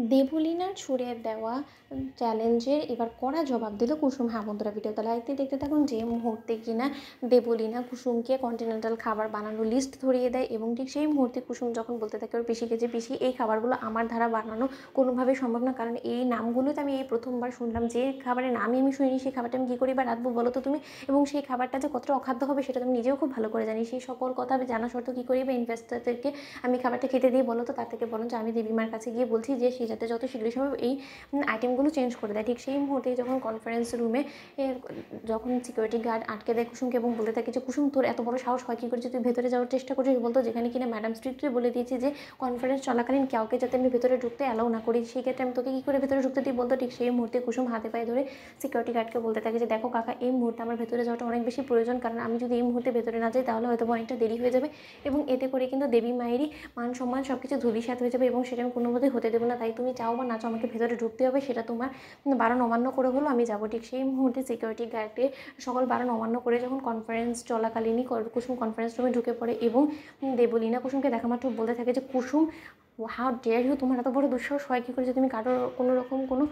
দেবলীনার ছুঁড়ে দেওয়া চ্যালেঞ্জের এবার কড়া জবাব দিল কুসুম। হ্যাঁ বন্ধুরা, ভিডিওটা লাইক দিয়ে দেখতে থাকুন। যে মুহূর্তে কিনা দেবলীনা কুসুমকে কন্টিনেন্টাল খাবার বানানোর লিস্ট ধরিয়ে দেয় এবং ঠিক সেই মুহূর্তে কুসুম যখন বলতে থাকে ওর পিসিকে যে পিসি এই খাবারগুলো আমার দ্বারা বানানো কোনোভাবেই সম্ভব না, কারণ এই নামগুলোতে আমি এই প্রথমবার শুনলাম। যে খাবারের নামই আমি শুনিনি সেই খাবারটা আমি কী করে বা রাখবো বলো তো তুমি, এবং সেই খাবারটা যে কতটা অখাদ্য হবে সেটা তুমি নিজেও খুব ভালো করে জানি। সেই সকল কথা আমি জানা সত্ত্বেও কী করি বা ইনভেস্টারদেরকে আমি খাবারটা খেতে দিই বলো তো। তার থেকে বরঞ্চ আমি দেবীমার কাছে গিয়ে বলছি যে সে যাতে যত শীঘ্র সম্ভব এই আইটেমগুলো চেঞ্জ করে দেয়। ঠিক সেই মুহূর্তে যখন কনফারেন্স রুমে যখন সিকিউরিটি গার্ড আটকে দেয় কুসুমকে এবং বলতে থাকে যে কুসুম তোর এত বড় সাহস হয় কী করে তুই ভেতরে যাওয়ার চেষ্টা করছিস বলতো, যেখানে কিনা ম্যাডাম স্ট্রিক্টলি বলে দিয়েছি যে কনফারেন্স চলাকালীন কাউকে যাতে আমি ভেতরে ঢুকতে অ্যালাউ না করি, সেই ক্ষেত্রে আমি তোকে কী করে ভেতরে ঢুকতে দিই বলতো। ঠিক সেই মুহূর্তে কুসুম হাতে পায়ে ধরে সিকিউরিটি গার্ডকে বলতে থাকে যে দেখো কাকা, এই মুহূর্তে আমার ভেতরে যাওয়াটা অনেক বেশি প্রয়োজন, কারণ আমি যদি এই মুহূর্তে ভেতরে না যাই তাহলে হয়তো অনেকটা দেরি হয়ে যাবে এবং এতে করে কিন্তু দেবী মায়েরই মান সম্মান সব কিছু ধূলিসাৎ হয়ে যাবে এবং সেটা আমি কোনো মতেই হতে দেবো না। তাই তুমি চাও বা না চাও আমাকে ভেতরে ঢুকতে হবে, সেটা তোমার বারণ অমান্য করে হলো আমি যাবো। ঠিক সেই মুহূর্তে সিকিউরিটি গার্ডে সকল বারণ অমান্য করে যখন কনফারেন্স চলাকালীনই কুসুম কনফারেন্স রুমে ঢুকে পড়ে এবং দেবলীনা কুসুমকে দেখা মাত্র বলতে থাকে যে কুসুম হাউ ডেয়ার ইউ, তোমার এত বড় দুঃসাহস হয় কী করে যে তুমি কারোর কোনো রকম কোনো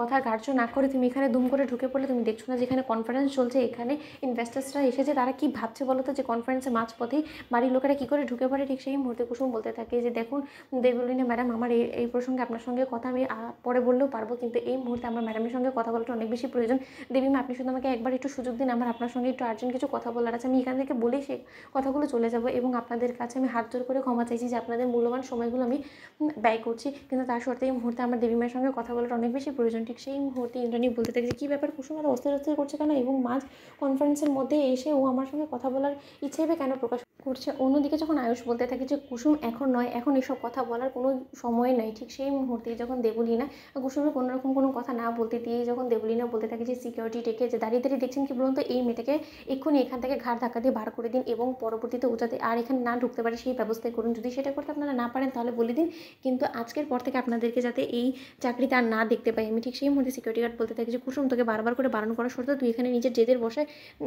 কথা গ্রাহ্য না করে তুমি এখানে দুম করে ঢুকে পড়লে। তুমি দেখছো না যেখানে কনফারেন্স চলছে, এখানে ইনভেস্টার্সরা এসেছে, তারা কি ভাবছে বলো তো যে কনফারেন্সের মাঝপথেই বাড়ির লোকেরা কী করে ঢুকে পড়ে। ঠিক সেই মুহূর্তে কুসুম বলতে থাকে যে দেখুন দেবলীনা ম্যাডাম, আমার এই প্রসঙ্গে আপনার সঙ্গে কথা আমি পরে বললেও পারবো, কিন্তু এই মুহূর্তে আমার ম্যাডামের সঙ্গে কথা বলাটা অনেক বেশি প্রয়োজন। দেবীমা আপনি শুধু আমাকে একবার একটু সুযোগ দিন, আমার আপনার সঙ্গে একটু আর্জেন্ট কিছু কথা বলার আছে। আমি এখান থেকে বলেই সেই কথাগুলো চলে যাব এবং আপনাদের কাছে আমি হাত জোর করে ক্ষমা চাইছি যে আপনাদের মূল্যবান সময়গুলো আমি ব্যয় করছি, কিন্তু তার সত্ত্বেও এই মুহূর্তে আমার দেবীমায়ের সঙ্গে কথা বলাটা অনেক বেশি প্রয়োজন। ঠিক সেই মুহূর্তে ইন্দ্রাণী বলতে থাকে যে কী ব্যাপার কুসুম এত অস্থির অস্থির করছে কেন, এবং মাঝ কনফারেন্সের মধ্যে এসে ও আমার সঙ্গে কথা বলার ইচ্ছে হবে কেন প্রকাশ করছে। অন্যদিকে যখন আয়ুষ বলতে থাকে যে কুসুম এখন নয়, এখন এসব কথা বলার কোনো সময় নেই। ঠিক সেই মুহূর্তে যখন দেবলীনা কুসুমের কোনো রকম কোনো কথা না বলতে দিয়ে যখন দেবলীনা বলতে থাকে যে সিকিউরিটি টেকে যে দাঁড়িয়ে দাঁড়িয়ে দেখছেন কি বলুন তো, এই মেয়েটাকে এক্ষুনি এখান থেকে ঘাড় ধাক্কা দিয়ে বার করে দিন এবং পরবর্তীতে ও যাতে আর এখানে না ঢুকতে পারে সেই ব্যবস্থাই করুন। যদি সেটা করতে আপনারা না পারেন তাহলে বলে দিন, কিন্তু আজকের পর থেকে আপনাদেরকে যাতে এই চাকরিতে আর না দেখতে পাই আমি। ঠিক সেই মুহূর্তে সিকিউরিটি গার্ড বলতে থাকে যে কুসুম তোকে বারবার করে বারণ করা সত্ত্বেও তুই এখানে নিজের জেদের বসে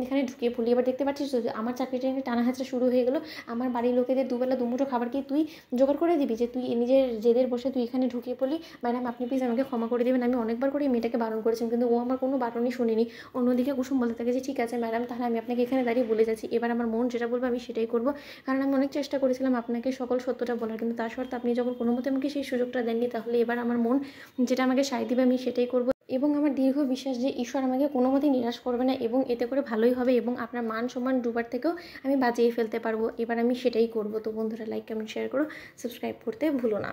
এখানে ঢুকিয়ে পড়লি। এবার দেখতে পাচ্ছিস আমার চাকরিটা নিয়ে টানা হাঁচড়া শুরু হয়ে গেলো, আমার বাড়ির লোকেদের দুবেলা দুমুঠো খাবার কি তুই জোগাড় করে দিবি যে তুই নিজের জেদের বসে তুই এখানে ঢুকিয়ে পড়লি। ম্যাডাম আপনি প্লিজ আমাকে ক্ষমা করে দেবেন, আমি অনেকবার করে এই মেয়েটাকে বারণ করেছেন কিন্তু ও আমার কোনো বারণই শুনিনি। অন্যদিকে কুসুম বলতে থাকে যে ঠিক আছে ম্যাডাম, তাহলে আমি আপনাকে এখানে দাঁড়িয়ে বলে যাচ্ছি, এবার আমার মন যেটা বলবো আমি সেটাই করবো, কারণ আমি অনেক চেষ্টা করেছিলাম আপনাকে সকল সত্যটা বলার, কিন্তু তার সত্ত্বেও আপনি যখন কোনো মতে আমাকে সেই সুযোগটা দেননি, তাহলে এবার আমার মন যেটা আমাকে সায় দিবে আমি সেটাই করবো। এবং আমার দীর্ঘ বিশ্বাস যে ঈশ্বর আমাকে কোনো মতেই নিরাশ করবে না এবং এতে করে ভালোই হবে এবং আপনার মান সম্মান ডুবার থেকেও আমি বাঁচিয়ে ফেলতে পারবো। এবার আমি সেটাই করবো। তো বন্ধুরা লাইক কমেন্ট শেয়ার করো, সাবস্ক্রাইব করতে ভুলো না।